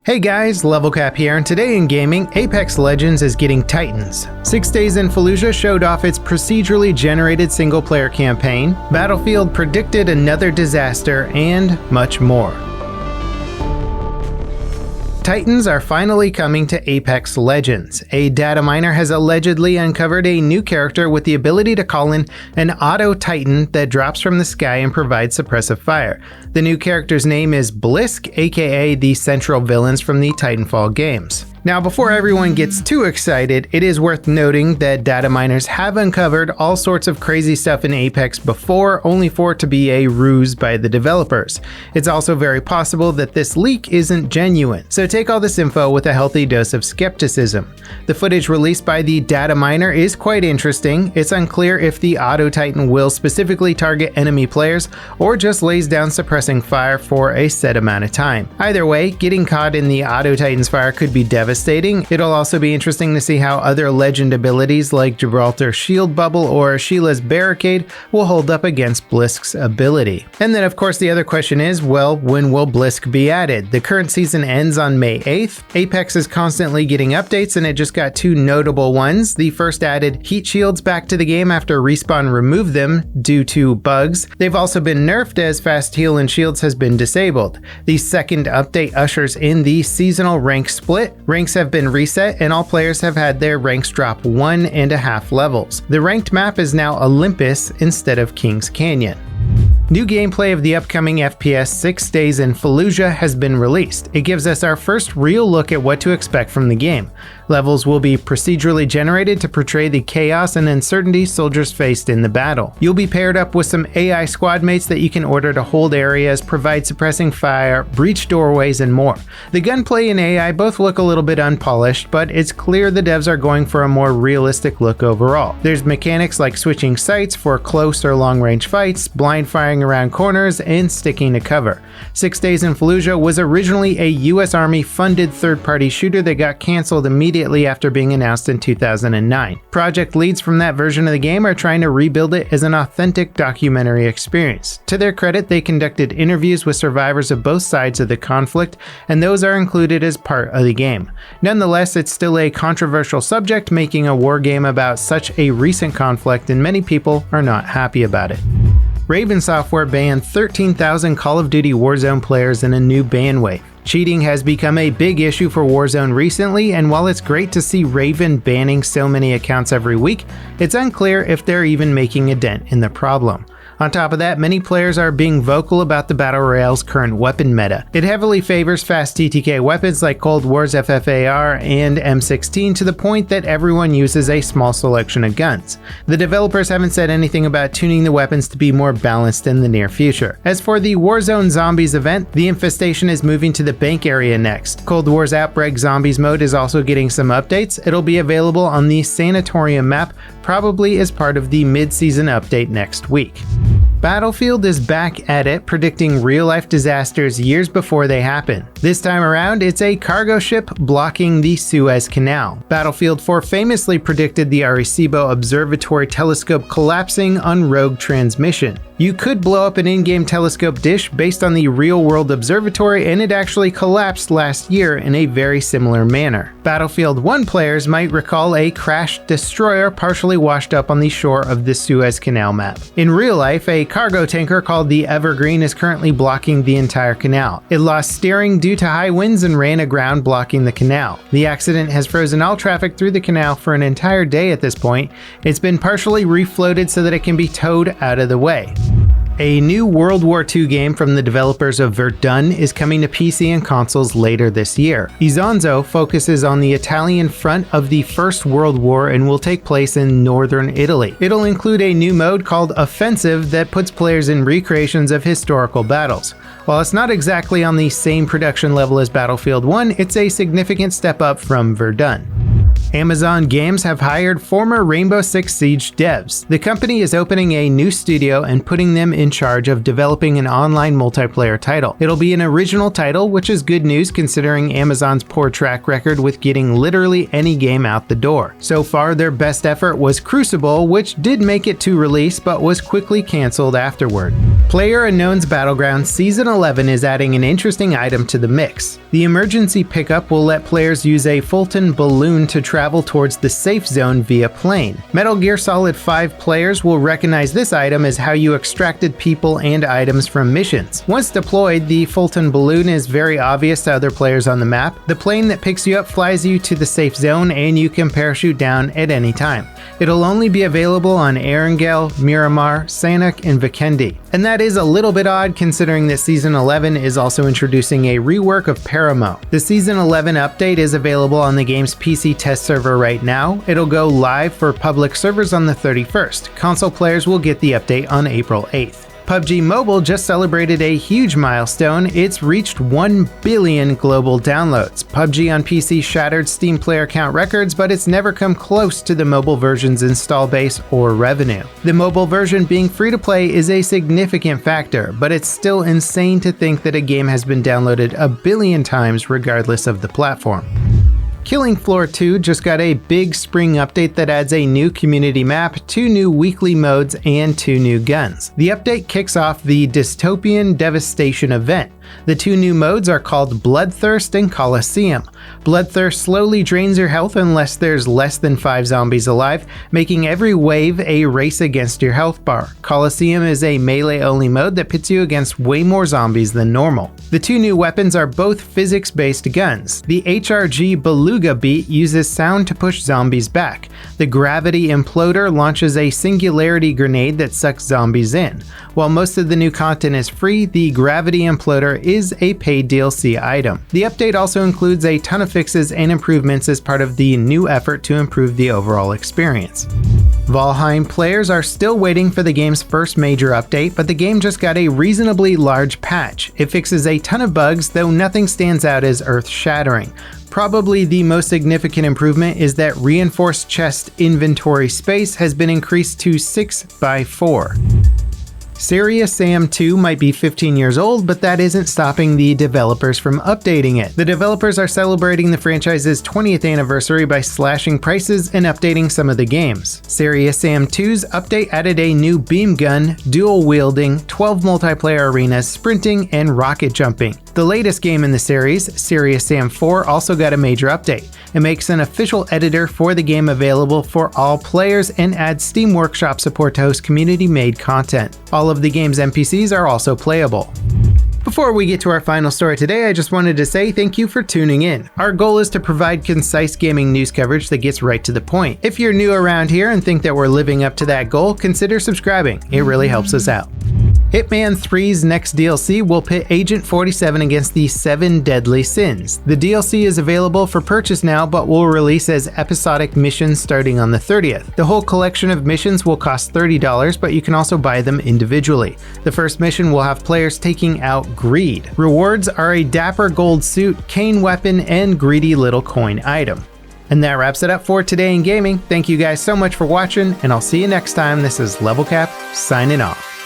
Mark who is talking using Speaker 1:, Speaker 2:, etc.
Speaker 1: Hey guys, LevelCap here, and today in gaming, Apex Legends is getting Titans. 6 Days in Fallujah showed off its procedurally generated single-player campaign, Battlefield predicted another disaster, and much more. Titans are finally coming to Apex Legends. A Dataminer has allegedly uncovered a new character with the ability to call in an auto Titan that drops from the sky and provides suppressive fire. The new character's name is Blisk, aka the central villains from the Titanfall games. Now, before everyone gets too excited, it is worth noting that data miners have uncovered all sorts of crazy stuff in Apex before, only for it to be a ruse by the developers. It's also very possible that this leak isn't genuine, so take all this info with a healthy dose of skepticism. The footage released by the data miner is quite interesting. It's unclear if the Auto Titan will specifically target enemy players or just lays down suppressing fire for a set amount of time. Either way, getting caught in the Auto Titan's fire could be devastating. It'll also be interesting to see how other legend abilities like Gibraltar's Shield Bubble or Sheila's Barricade will hold up against Blisk's ability. And then of course the other question is, well, when will Blisk be added? The current season ends on May 8th. Apex is constantly getting updates and it just got two notable ones. The first added heat shields back to the game after Respawn removed them due to bugs. They've also been nerfed as fast heal and shields has been disabled. The second update ushers in the seasonal rank split. Ranks have been reset and all players have had their ranks drop 1.5 levels. The ranked map is now Olympus instead of Kings Canyon. New gameplay of the upcoming FPS 6 Days in Fallujah has been released. It gives us our first real look at what to expect from the game. Levels will be procedurally generated to portray the chaos and uncertainty soldiers faced in the battle. You'll be paired up with some AI squad mates that you can order to hold areas, provide suppressing fire, breach doorways, and more. The gunplay and AI both look a little bit unpolished, but it's clear the devs are going for a more realistic look overall. There's mechanics like switching sights for close or long-range fights, blind firing around corners, and sticking to cover. 6 Days in Fallujah was originally a US Army funded third-party shooter that got cancelled immediately after being announced in 2009. Project leads from that version of the game are trying to rebuild it as an authentic documentary experience. To their credit, they conducted interviews with survivors of both sides of the conflict, and those are included as part of the game. Nonetheless, it's still a controversial subject, making a war game about such a recent conflict, and many people are not happy about it. Raven Software banned 13,000 Call of Duty Warzone players in a new ban wave. Cheating has become a big issue for Warzone recently, and while it's great to see Raven banning so many accounts every week, it's unclear if they're even making a dent in the problem. On top of that, many players are being vocal about the Battle Royale's current weapon meta. It heavily favors fast TTK weapons like Cold War's FFAR and M16 to the point that everyone uses a small selection of guns. The developers haven't said anything about tuning the weapons to be more balanced in the near future. As for the Warzone Zombies event, the infestation is moving to the bank area next. Cold War's Outbreak Zombies mode is also getting some updates. It'll be available on the Sanatorium map, probably as part of the mid-season update next week. Battlefield is back at it, predicting real-life disasters years before they happen. This time around, it's a cargo ship blocking the Suez Canal. Battlefield 4 famously predicted the Arecibo Observatory telescope collapsing on Rogue Transmission. You could blow up an in-game telescope dish based on the real-world observatory, and it actually collapsed last year in a very similar manner. Battlefield 1 players might recall a crashed destroyer partially washed up on the shore of the Suez Canal map. In real life, a cargo tanker called the Evergreen is currently blocking the entire canal. It lost steering due to high winds and ran aground, blocking the canal. The accident has frozen all traffic through the canal for an entire day at this point. It's been partially refloated so that it can be towed out of the way. A new World War II game from the developers of Verdun is coming to PC and consoles later this year. Isonzo focuses on the Italian front of the First World War and will take place in northern Italy. It'll include a new mode called Offensive that puts players in recreations of historical battles. While it's not exactly on the same production level as Battlefield 1, it's a significant step up from Verdun. Amazon Games have hired former Rainbow Six Siege devs. The company is opening a new studio and putting them in charge of developing an online multiplayer title. It'll be an original title, which is good news considering Amazon's poor track record with getting literally any game out the door. So far, their best effort was Crucible, which did make it to release but was quickly cancelled afterward. PlayerUnknown's Battlegrounds Season 11 is adding an interesting item to the mix. The emergency pickup will let players use a Fulton balloon to travel towards the safe zone via plane. Metal Gear Solid 5 players will recognize this item as how you extracted people and items from missions. Once deployed, the Fulton balloon is very obvious to other players on the map. The plane that picks you up flies you to the safe zone and you can parachute down at any time. It'll only be available on Erangel, Miramar, Sanok, and Vikendi. And that is a little bit odd considering that Season 11 is also introducing a rework of Paramo. The Season 11 update is available on the game's PC test server right now. It'll go live for public servers on the 31st. Console players will get the update on April 8th. PUBG Mobile just celebrated a huge milestone. It's reached 1 billion global downloads. PUBG on PC shattered Steam player count records, but it's never come close to the mobile version's install base or revenue. The mobile version being free to play is a significant factor, but it's still insane to think that a game has been downloaded 1 billion times regardless of the platform. Killing Floor 2 just got a big spring update that adds a new community map, 2 new weekly modes, and 2 new guns. The update kicks off the Dystopian Devastation event. The 2 new modes are called Bloodthirst and Coliseum. Bloodthirst slowly drains your health unless there's less than 5 zombies alive, making every wave a race against your health bar. Coliseum is a melee-only mode that pits you against way more zombies than normal. The 2 new weapons are both physics-based guns. The HRG Beluga Beat uses sound to push zombies back. The Gravity Imploder launches a singularity grenade that sucks zombies in. While most of the new content is free, the Gravity Imploder is a paid DLC item. The update also includes a ton of fixes and improvements as part of the new effort to improve the overall experience. Valheim players are still waiting for the game's first major update, but the game just got a reasonably large patch. It fixes a ton of bugs, though nothing stands out as earth-shattering. Probably the most significant improvement is that reinforced chest inventory space has been increased to 6x4. Serious Sam 2 might be 15 years old, but that isn't stopping the developers from updating it. The developers are celebrating the franchise's 20th anniversary by slashing prices and updating some of the games. Serious Sam 2's update added a new beam gun, dual wielding, 12 multiplayer arenas, sprinting, and rocket jumping. The latest game in the series, Serious Sam 4, also got a major update. It makes an official editor for the game available for all players and adds Steam Workshop support to host community-made content. All of the game's NPCs are also playable. Before we get to our final story today, I just wanted to say thank you for tuning in. Our goal is to provide concise gaming news coverage that gets right to the point. If you're new around here and think that we're living up to that goal, consider subscribing. It really helps us out. Hitman 3's next DLC will pit Agent 47 against the 7 Deadly Sins. The DLC is available for purchase now, but will release as episodic missions starting on the 30th. The whole collection of missions will cost $30, but you can also buy them individually. The first mission will have players taking out Greed. Rewards are a dapper gold suit, cane weapon, and greedy little coin item. And that wraps it up for today in gaming. Thank you guys so much for watching, and I'll see you next time. This is LevelCap signing off.